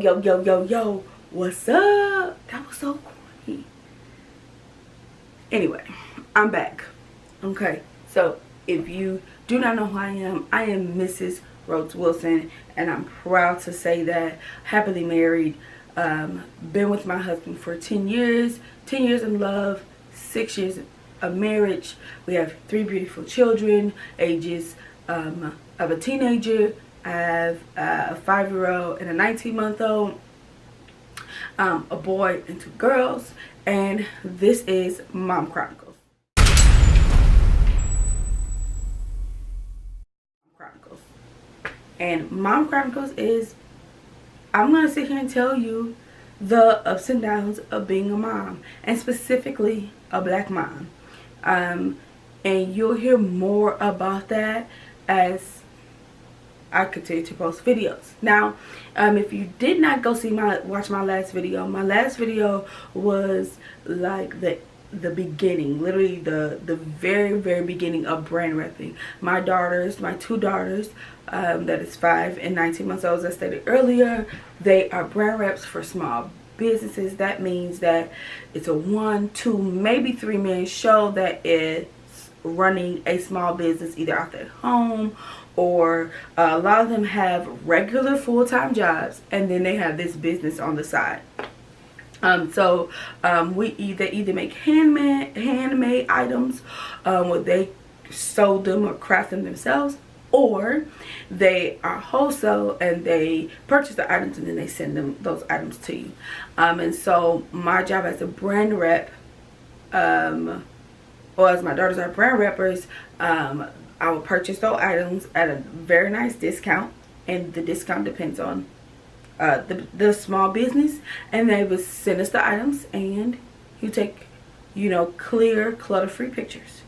Yo, what's up? That was so corny. Anyway, I'm back. Okay, so if you do not know who I am Mrs. Rhodes Wilson, and I'm proud to say that. Happily married, been with my husband for 10 years, 10 years in love, 6 years of marriage. We have 3 beautiful children, ages of a teenager. I have a 5-year-old and a 19-month-old, a boy and 2 girls, and this is Mom Chronicles. And Mom Chronicles is, I'm going to sit here and tell you the ups and downs of being a mom, and specifically a black mom. And you'll hear more about that as I continue to post videos. Now, if you did not go watch my last video was like the beginning, literally the very beginning of brand repping. My 2 daughters, that is 5 and 19 months old, as I stated earlier, they are brand reps for small businesses. That means that it's a 1, 2, maybe 3 man show that is running a small business either out their home, or a lot of them have regular full-time jobs and then they have this business on the side. We either make handmade items, where they sew them or craft them themselves, or they are wholesale and they purchase the items and then they send those items to you. And so my job as a brand rep, or as my daughters are brand reppers, I will purchase those items at a very nice discount, and the discount depends on the small business, and they will send us the items, and you take, clear, clutter-free pictures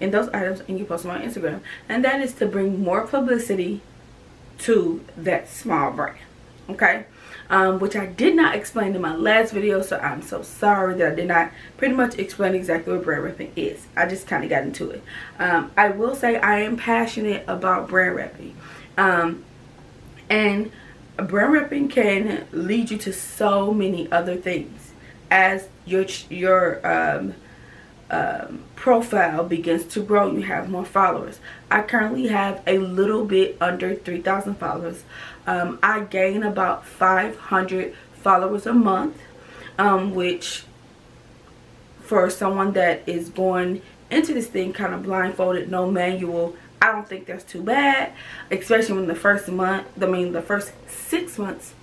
in those items and you post them on Instagram, and that is to bring more publicity to that small brand. Okay, which I did not explain in my last video, so I'm so sorry that I did not pretty much explain exactly what brand repping is. I just kind of got into it. I will say I am passionate about brand repping, and brand repping can lead you to so many other things as your profile begins to grow. You have more followers. I currently have a little bit under 3,000 followers. I gain about 500 followers a month, which for someone that is going into this thing kind of blindfolded, no manual, I don't think that's too bad, especially when the first 6 months,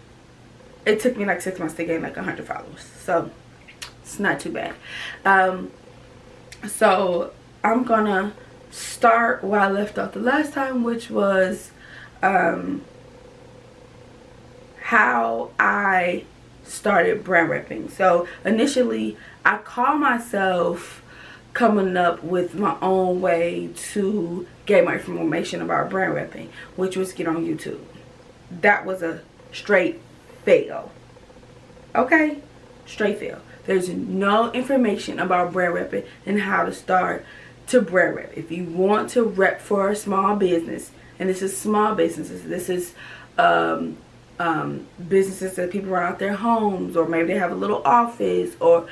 it took me like 6 months to gain like 100 followers, so it's not too bad. So I'm gonna start where I left off the last time, which was how I started brand repping. So initially I call myself coming up with my own way to get my information about brand repping, which was get on YouTube. That was a straight fail. Okay, straight fail. There's no information about brand repping and how to start to brand rep. If you want to rep for a small business, and this is small businesses, this is businesses that people run out their homes, or maybe they have a little office, or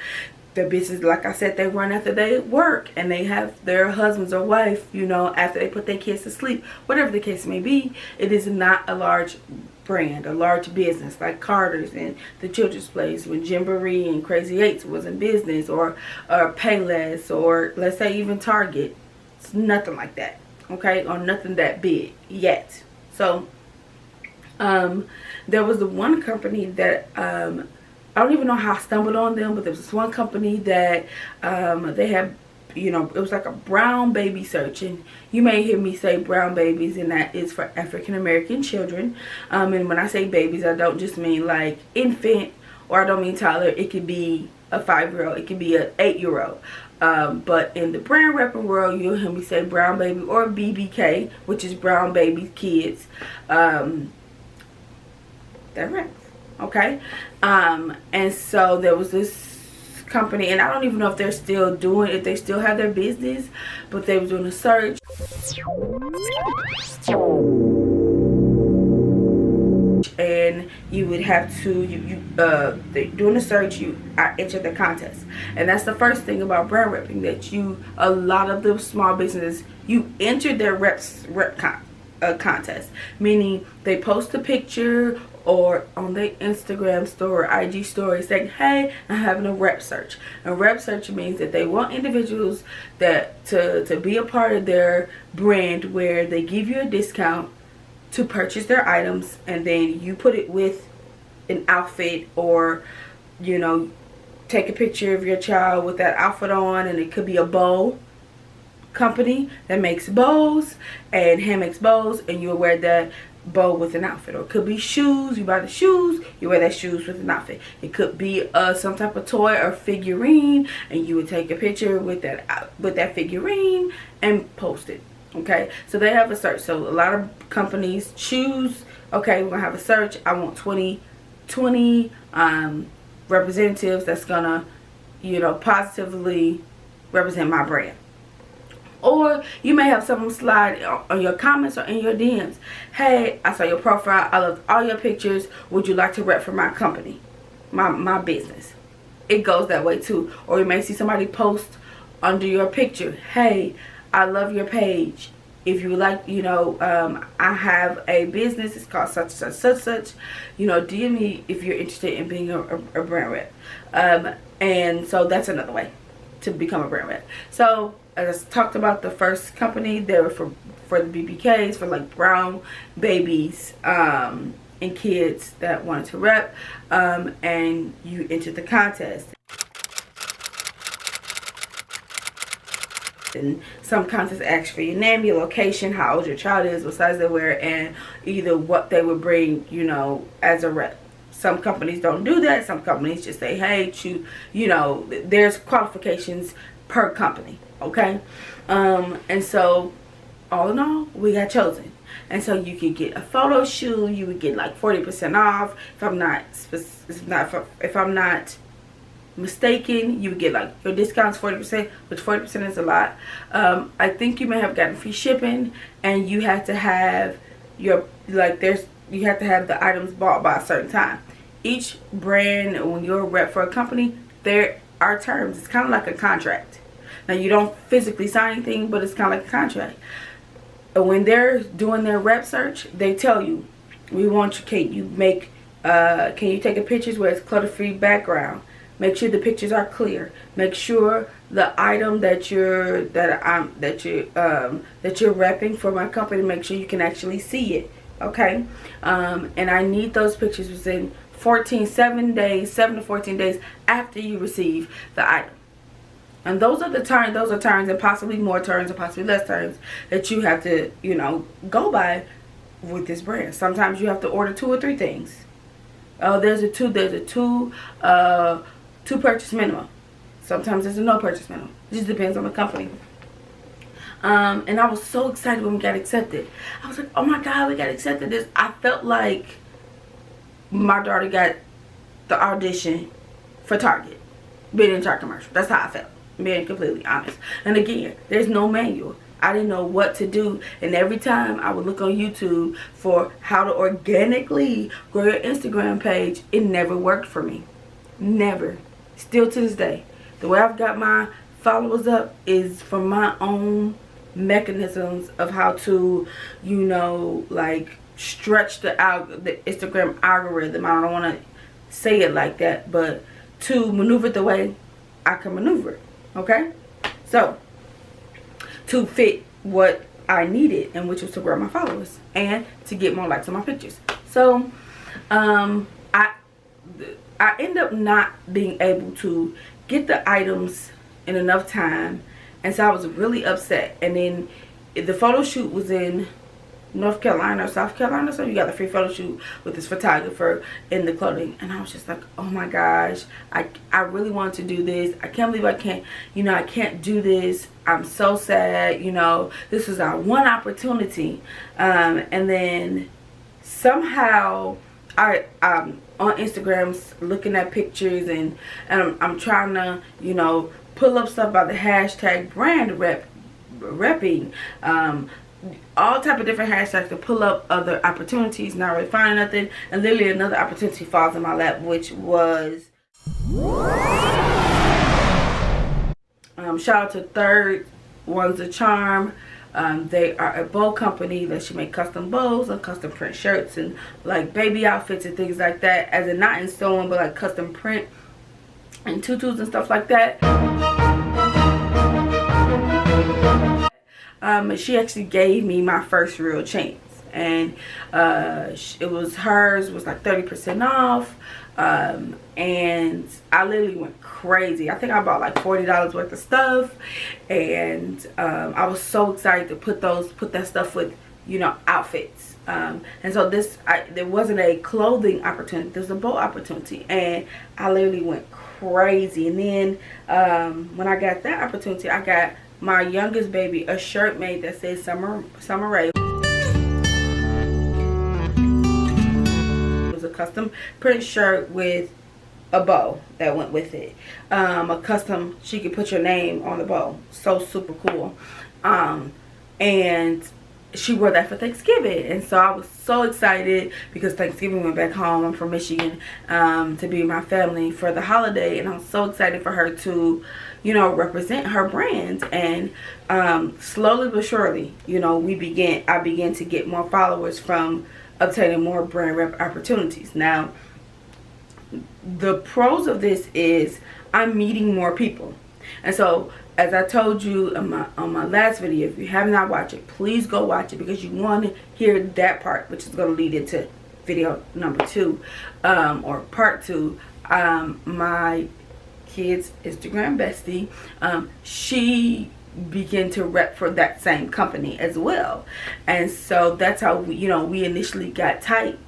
their business, like I said, they run after they work and they have their husbands or wife, after they put their kids to sleep, whatever the case may be. It is not a large brand, a large business like Carter's and the Children's Place, when Gymboree and Crazy Eights was in business, or Payless, or let's say even Target. It's nothing like that, okay, or nothing that big yet. So there was the one company that I don't even know how I stumbled on them, but there was this one company that they had, it was like a brown baby search, and you may hear me say brown babies, and that is for African American children. And when I say babies, I don't just mean like infant, or I don't mean toddler. It could be a 5-year-old, it could be an 8-year-old. But in the brand repping world, you'll hear me say brown baby, or BBK, which is brown baby kids. That reps. Okay, and so there was this company, and I don't even know if they're still doing, if they still have their business, but they were doing a search and you would have to doing a search, I enter the contest. And that's the first thing about brand repping, that a lot of the small businesses, you enter their contest, meaning they post a picture or on their Instagram story or IG story saying, hey, I'm having a rep search. A rep search means that they want individuals that to be a part of their brand, where they give you a discount to purchase their items, and then you put it with an outfit, or take a picture of your child with that outfit on, and it could be a bow company that makes bows and hand makes bows, and you'll wear that bow with an outfit. Or it could be shoes, you buy the shoes, you wear that shoes with an outfit. It could be some type of toy or figurine, and you would take a picture with that figurine and post it. Okay, so they have a search. So a lot of companies choose, okay, we're gonna have a search. I want 20 representatives that's gonna positively represent my brand. Or you may have someone slide on your comments or in your DMs, hey, I saw your profile, I loved all your pictures, would you like to rep for my company, my business? It goes that way too. Or you may see somebody post under your picture, hey, I love your page, if you would like, I have a business, it's called such and such, DM me if you're interested in being a brand rep. And so that's another way to become a brand rep. So as I talked about the first company, they were for the BBKs, for like brown babies and kids that wanted to rep, and you entered the contest. And some contests ask for your name, your location, how old your child is, what size they wear, and either what they would bring, as a rep. Some companies don't do that. Some companies just say, hey, there's qualifications per company. Okay, and so all in all, we got chosen. And so you could get a photo shoot. You would get like 40% off. If I'm not mistaken, you would get like your discounts 40%, which 40% is a lot. I think you may have gotten free shipping, and you have to have you have to have the items bought by a certain time. Each brand, when you're a rep for a company, there are terms. It's kind of like a contract. Now, you don't physically sign anything, but it's kind of like a contract. When they're doing their rep search, they tell you, we want you, can you take a pictures where it's clutter-free background? Make sure the pictures are clear. Make sure the item that you're repping for my company, make sure you can actually see it. Okay, and I need those pictures within 7 to 14 days after you receive the item. And those are terms, and possibly more terms, and possibly less terms that you have to, go by with this brand. Sometimes you have to order 2 or 3 things. There's a two purchase minimum. Sometimes there's a no purchase minimum. It just depends on the company. And I was so excited when we got accepted. I was like, oh my God, we got accepted. I felt like my daughter got the audition for Target, being in a Target commercial. That's how I felt, being completely honest. And again, there's no manual. I didn't know what to do, and every time I would look on YouTube for how to organically grow your Instagram page, it never worked for me. Never. Still to this day, the way I've got my followers up is from my own mechanisms of how to, stretch the Instagram algorithm. I don't want to say it like that, but to maneuver it the way I can maneuver it. Okay, so to fit what I needed, and which was to grow my followers and to get more likes on my pictures. So I end up not being able to get the items in enough time, and so I was really upset. And then the photo shoot was in North Carolina or South Carolina, so you got a free photo shoot with this photographer in the clothing, and I was just like, oh my gosh, I really want to do this. I can't believe I can't do this. I'm so sad. This was our one opportunity, and then somehow I'm on Instagram looking at pictures, and I'm trying to pull up stuff by the hashtag BrandRepping, all type of different hashtags to pull up other opportunities. Not really finding nothing, and literally another opportunity falls in my lap, which was shout out to Third One's a Charm. They are a bow company that should make custom bows and custom print shirts and like baby outfits and things like that, as in not in sewing but like custom print and tutus and stuff like that. She actually gave me my first real chance, and it was hers was like 30% off, and I literally went crazy. I think I bought like $40 worth of stuff, and I was so excited to put that stuff with, you know, outfits. And so there wasn't a clothing opportunity, there's a bow opportunity, and I literally went crazy. And then when I got that opportunity, I got my youngest baby a shirt made that says Summer Rae. It was a custom print shirt with a bow that went with it. A custom, she could put your name on the bow. So super cool. And she wore that for Thanksgiving, and so I was so excited because Thanksgiving went back home. I'm from Michigan, to be with my family for the holiday, and I'm so excited for her to, you know, represent her brand. And slowly but surely, you know, I began to get more followers from obtaining more brand rep opportunities. Now, the pros of this is I'm meeting more people, and so as I told you on my last video, if you have not watched it, please go watch it, because you want to hear that part, which is going to lead into video number 2, or part 2. My kid's Instagram bestie, she began to rep for that same company as well, and so that's how we initially got tight.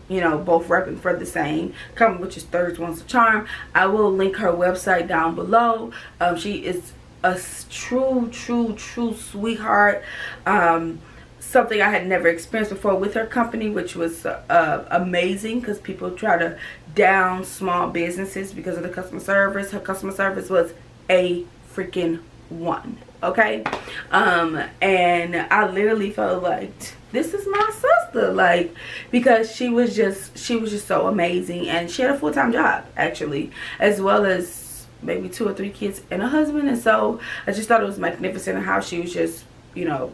You know, both repping for the same company, which is Third One's a Charm. I will link her website down below. She is a true sweetheart. Something I had never experienced before with her company, which was amazing, because people try to down small businesses because of the customer service. Her customer service was a freaking 1. Okay, and I literally felt like this is my sister, like, because she was just so amazing, and she had a full-time job actually, as well as maybe 2 or 3 kids and a husband. And so I just thought it was magnificent how she was just, you know,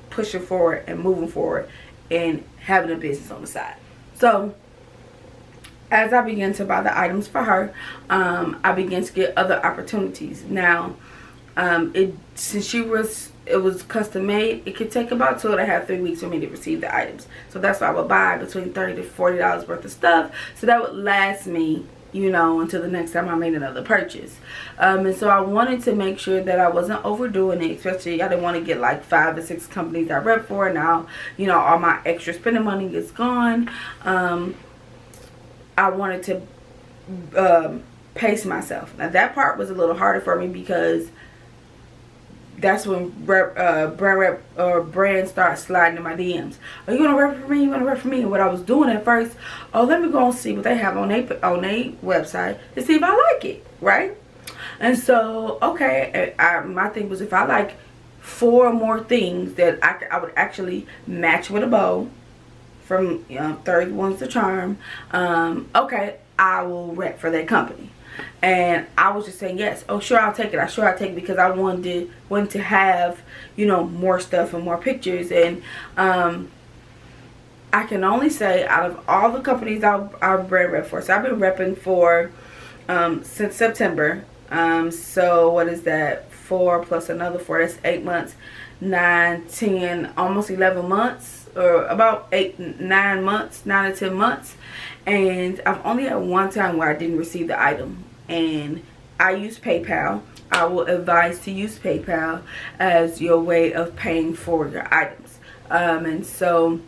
pushing forward and moving forward and having a business on the side. So as I began to buy the items for her, I began to get other opportunities. Now, since it was custom made, it could take about 2.5-3 weeks for me to receive the items. So that's why I would buy between $30 to $40 worth of stuff, so that would last me, you know, until the next time I made another purchase. And so I wanted to make sure that I wasn't overdoing it, especially I didn't want to get like 5 or 6 companies I rep for. Now, you know, all my extra spending money is gone. I wanted to pace myself. Now that part was a little harder for me, because that's when brands start sliding in my DMs. Are you gonna rep for me? You gonna rep for me? And what I was doing at first, let me go and see what they have on their website to see if I like it, right? And so, okay, my thing was, if I like 4 more things that I would actually match with a bow from Third One's a Charm, okay, I will rep for that company. And I was just saying yes. Oh, sure, I'll take it. Because I wanted to have, you know, more stuff and more pictures. And I can only say, out of all the companies I've brand rep for, so I've been repping for since September. So what is that? 4 plus another 4. That's 8 months, 9, 10, almost 11 months, or about 9 months, 9 to 10 months. And I've only had one time where I didn't receive the item, and I use PayPal. I will advise to use PayPal as your way of paying for your items. And so,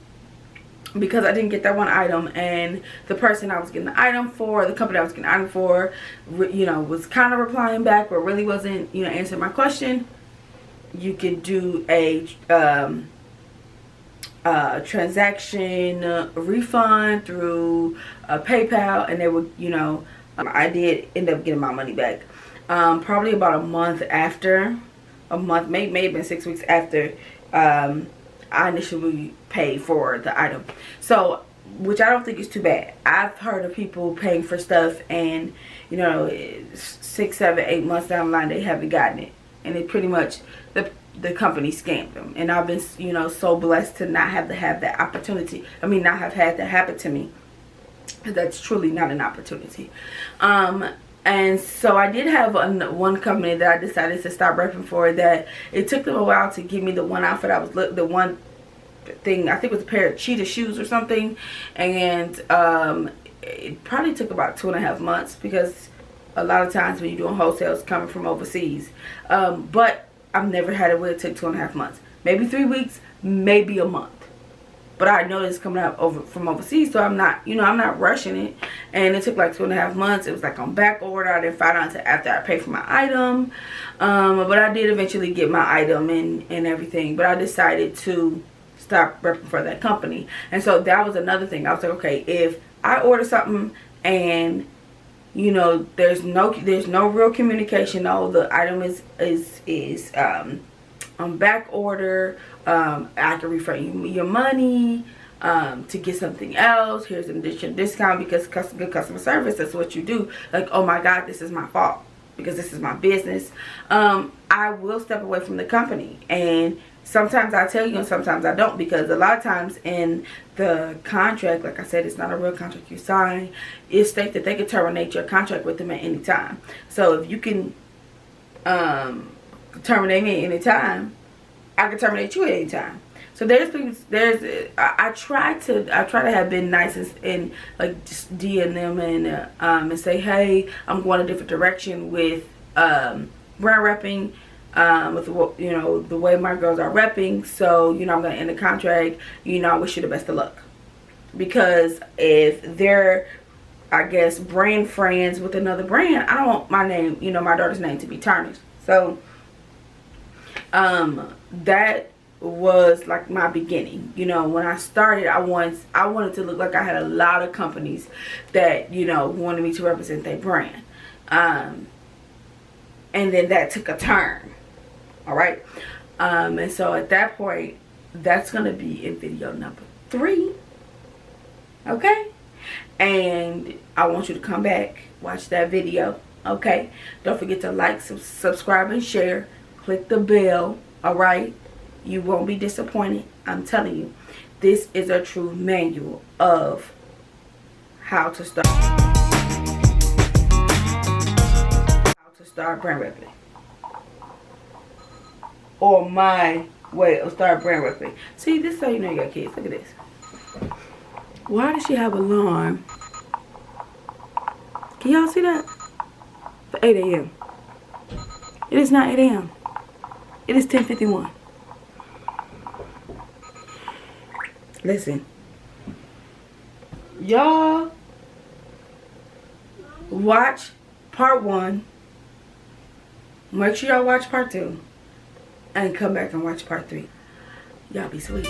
because I didn't get that one item, and the person I was getting the item for, the company I was getting the item for, you know, was kind of replying back, but really wasn't, you know, answering my question, you could do a transaction refund through PayPal, and they would, you know, I did end up getting my money back. Probably about a month after, maybe have been 6 weeks after I initially paid for the item. So, which I don't think is too bad. I've heard of people paying for stuff and, you know, 6, 7, 8 months down the line they haven't gotten it, and it pretty much the company scammed them. And I've been, you know, so blessed to not have to have that opportunity. I mean, not have had that happen to me. That's truly not an opportunity. And so I did have one company that I decided to start repping for, that it took them a while to give me the one outfit I was the one thing, I think it was a pair of cheetah shoes or something, and it probably took about 2.5 months, because a lot of times when you're doing wholesale, it's coming from overseas. But I've never had it where it took 2.5 months. Maybe 3 weeks, maybe a month. But I know it's coming out from overseas, so I'm not, you know, I'm not rushing it. And it took like 2.5 months. It was like on back order. I didn't find out until after I paid for my item. But I did eventually get my item and everything. But I decided to stop repping for that company. And so that was another thing. I was like, okay, if I order something and, you know, there's no real communication, no, the item is on back order, I can refund you your money to get something else. Here's an additional discount because good customer service, that's what you do. Like, oh my God, this is my fault because this is my business. I will step away from the company, and sometimes I tell you and sometimes I don't, because a lot of times in the contract, like I said, it's not a real contract you sign. It states that they can terminate your contract with them at any time. So if you can terminate me at any time, I can terminate you at any time. So I try to have been nice and like just DM them and say, hey, I'm going a different direction with brand repping, with, you know, the way my girls are repping. So, you know, I'm gonna end the contract. You know, I wish you the best of luck, because if they're, I guess, brand friends with another brand, I don't want my name, you know, my daughter's name to be tarnished. So that was like my beginning. You know, when I started, I wanted to look like I had a lot of companies that, you know, wanted me to represent their brand. And then that took a turn. All right. And so at that point, that's going to be in video number 3. Okay. And I want you to come back, watch that video. Okay. Don't forget to like, subscribe, and share. Click the bell. All right. You won't be disappointed. I'm telling you, this is a true manual of how to start brand repping, or my way of start brand repping. See, this is how you know you got kids. Look at this. Why does she have an alarm? Can y'all see that? For 8 a.m. It is not 8 a.m. It is 10:51. Listen, y'all watch part 1. Make sure y'all watch part 2. And come back and watch part 3. Y'all be sweet.